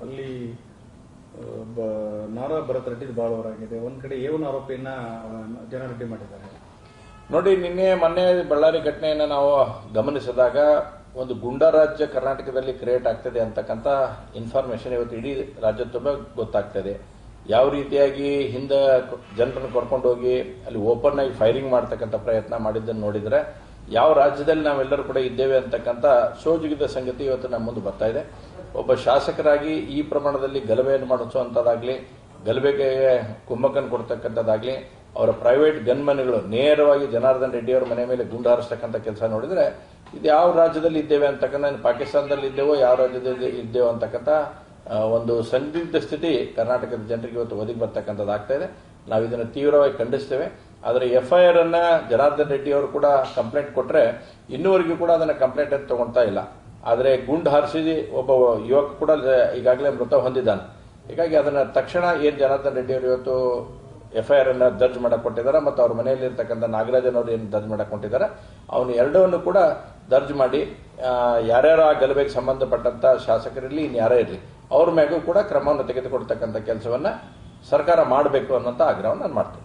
ಅಲ್ಲಿ ನಾರಾ ಭರತ್ ರೆಡ್ಡಿ ಬಾಳವರಾಗಿದೆ. ಒಂದ್ ಕಡೆ ಏವನ್ ಆರೋಪಿಯನ್ನ ಜನಾರೆಡ್ಡಿ ಮಾಡಿದ್ದಾರೆ. ನೋಡಿ, ನಿನ್ನೆ ಮೊನ್ನೆ ಬಳ್ಳಾರಿ ಘಟನೆಯನ್ನು ನಾವು ಗಮನಿಸಿದಾಗ ಒಂದು ಗುಂಡಾ ರಾಜ್ಯ ಕರ್ನಾಟಕದಲ್ಲಿ ಕ್ರಿಯೇಟ್ ಆಗ್ತದೆ ಅಂತಕ್ಕಂಥ ಇನ್ಫಾರ್ಮೇಶನ್ ಇವತ್ತು ಇಡೀ ರಾಜ್ಯ ತುಂಬ ಗೊತ್ತಾಗ್ತದೆ. ಯಾವ ರೀತಿಯಾಗಿ ಹಿಂದೆ ಜನರನ್ನು ಕರ್ಕೊಂಡು ಹೋಗಿ ಅಲ್ಲಿ ಓಪನ್ ಆಗಿ ಫೈರಿಂಗ್ ಮಾಡ್ತಕ್ಕಂಥ ಪ್ರಯತ್ನ ಮಾಡಿದ್ದನ್ನು ನೋಡಿದ್ರೆ ಯಾವ ರಾಜ್ಯದಲ್ಲಿ ನಾವೆಲ್ಲರೂ ಕೂಡ ಇದ್ದೇವೆ ಅಂತಕ್ಕಂಥ ಸೋಜಿಗಿದ ಸಂಗತಿ ಇವತ್ತು ನಮ್ಮ ಮುಂದೆ ಬರ್ತಾ ಇದೆ. ಒಬ್ಬ ಶಾಸಕರಾಗಿ ಈ ಪ್ರಮಾಣದಲ್ಲಿ ಗಲಭೆಯನ್ನು ಮಾಡಿಸುವಂಥದ್ದಾಗಲಿ, ಗಲಭೆಗೆ ಕುಮ್ಮಕ್ಕನ್ನು ಕೊಡ್ತಕ್ಕಂಥದ್ದಾಗಲಿ, ಅವರ ಪ್ರೈವೇಟ್ ಗನ್ಮನ್ಗಳು ನೇರವಾಗಿ ಜನಾರ್ದನ್ ರೆಡ್ಡಿ ಅವರ ಮನೆ ಮೇಲೆ ಗುಂಡು ಹಾರಿಸ್ತಕ್ಕಂಥ ಕೆಲಸ ನೋಡಿದ್ರೆ ಇದು ಯಾವ ರಾಜ್ಯದಲ್ಲಿ ಇದ್ದೇವೆ ಅಂತಕ್ಕಂಥ, ಪಾಕಿಸ್ತಾನದಲ್ಲಿ ಇದ್ದೇವೋ ಯಾವ ರಾಜ್ಯದಲ್ಲಿ ಇದ್ದೇವೋ ಅಂತಕ್ಕಂಥ ಒಂದು ಸಂದಿಗ್ಧ ಸ್ಥಿತಿ ಕರ್ನಾಟಕದ ಜನರಿಗೆ ಇವತ್ತು ಒದಗಿ ಬರ್ತಕ್ಕಂಥದ್ದು ಆಗ್ತಾ ಇದೆ. ನಾವು ಇದನ್ನು ತೀವ್ರವಾಗಿ ಖಂಡಿಸ್ತೇವೆ. ಆದರೆ FIR ಅನ್ನ ಜನಾರ್ದನ್ ರೆಡ್ಡಿ ಅವರು ಕೂಡ ಕಂಪ್ಲೇಂಟ್ ಕೊಟ್ಟರೆ ಇನ್ನೂವರೆಗೂ ಕೂಡ ಅದನ್ನ ಕಂಪ್ಲೇಂಟ್ ಅಂತ ತಗೊಳ್ತಾ ಇಲ್ಲ. ಆದರೆ ಗುಂಡು ಹಾರಿಸಿ ಒಬ್ಬ ಯುವಕ ಕೂಡ ಈಗಾಗಲೇ ಮೃತ ಹೊಂದಿದ್ದಾನೆ. ಹೀಗಾಗಿ ಅದನ್ನ ತಕ್ಷಣ ಏನ್ ಜನಾರ್ದನ್ ರೆಡ್ಡಿ ಅವರು ಇವತ್ತು FIR ಅನ್ನ ದರ್ಜ್ ಮಾಡಕ್ ಕೊಟ್ಟಿದ್ದಾರೆ ಮತ್ತು ಅವ್ರ ಮನೆಯಲ್ಲಿ ಇರ್ತಕ್ಕಂಥ ನಾಗರಾಜನ್ ಅವರು ಏನು ದರ್ಜ್ ಮಾಡಕ್ ಕೊಟ್ಟಿದ್ದಾರೆ ಅವನು ಎರಡವನ್ನು ಕೂಡ ದರ್ಜ್ ಮಾಡಿ ಯಾರ್ಯಾರು ಆ ಗಲಭೆಗೆ ಸಂಬಂಧಪಟ್ಟಂತ ಶಾಸಕರಿರಲಿ ಇನ್ಯಾರೇ ಇರಲಿ ಅವ್ರ ಮ್ಯಾಗೂ ಕೂಡ ಕ್ರಮವನ್ನು ತೆಗೆದುಕೊಡ್ತಕ್ಕಂಥ ಕೆಲಸವನ್ನ ಸರ್ಕಾರ ಮಾಡಬೇಕು ಅನ್ನೋಂಥ ಆಗ್ರಹವನ್ನು ನಾನು ಮಾಡ್ತೇನೆ.